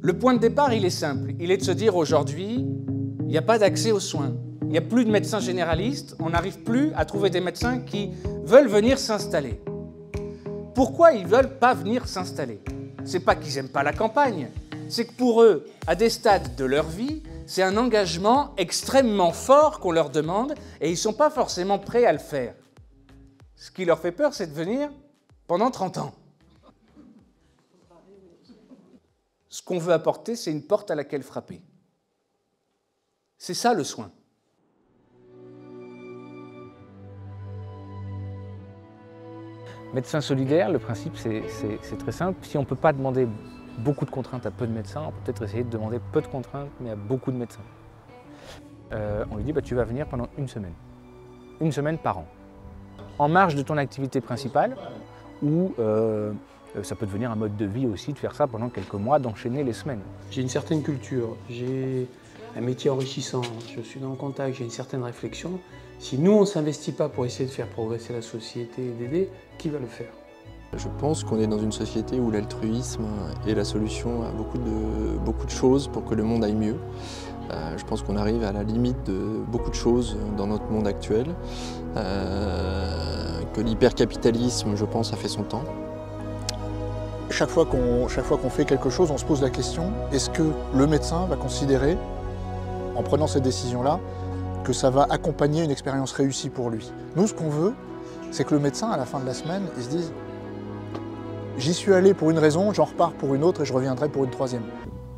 Le point de départ, il est simple. Il est de se dire aujourd'hui, il n'y a pas d'accès aux soins. Il n'y a plus de médecins généralistes. On n'arrive plus à trouver des médecins qui veulent venir s'installer. Pourquoi ils ne veulent pas venir s'installer? C'est pas qu'ils n'aiment pas la campagne. C'est que pour eux, à des stades de leur vie, c'est un engagement extrêmement fort qu'on leur demande et ils ne sont pas forcément prêts à le faire. Ce qui leur fait peur, c'est de venir pendant 30 ans. Ce qu'on veut apporter, c'est une porte à laquelle frapper. C'est ça le soin. Médecin solidaire, le principe c'est très simple. Si on ne peut pas demander beaucoup de contraintes à peu de médecins, on peut peut-être essayer de demander peu de contraintes mais à beaucoup de médecins. On lui dit tu vas venir pendant une semaine par an. En marge de ton activité principale, ou ça peut devenir un mode de vie aussi de faire ça pendant quelques mois, d'enchaîner les semaines. J'ai une certaine culture, j'ai un métier enrichissant, je suis dans le contact, j'ai une certaine réflexion. Si nous, on ne s'investit pas pour essayer de faire progresser la société et d'aider, qui va le faire? Je pense qu'on est dans une société où l'altruisme est la solution à beaucoup de choses pour que le monde aille mieux. Je pense qu'on arrive à la limite de beaucoup de choses dans notre monde actuel. Que l'hypercapitalisme, je pense, a fait son temps. Chaque fois qu'on fait quelque chose, on se pose la question, est-ce que le médecin va considérer, en prenant cette décision-là, que ça va accompagner une expérience réussie pour lui? Nous, ce qu'on veut, c'est que le médecin, à la fin de la semaine, il se dise « J'y suis allé pour une raison, j'en repars pour une autre et je reviendrai pour une troisième. »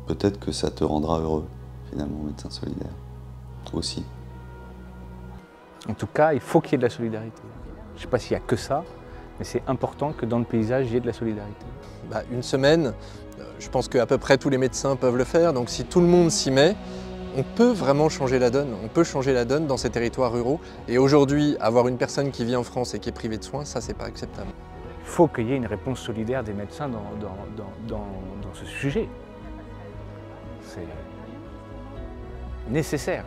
Peut-être que ça te rendra heureux, finalement, médecin solidaire, aussi. En tout cas, il faut qu'il y ait de la solidarité. Je ne sais pas s'il n'y a que ça, mais c'est important que dans le paysage, il y ait de la solidarité. Une semaine, je pense qu'à peu près tous les médecins peuvent le faire, donc si tout le monde s'y met, on peut vraiment changer la donne. On peut changer la donne dans ces territoires ruraux. Et aujourd'hui, avoir une personne qui vit en France et qui est privée de soins, ça, c'est pas acceptable. Il faut qu'il y ait une réponse solidaire des médecins dans ce sujet. C'est nécessaire.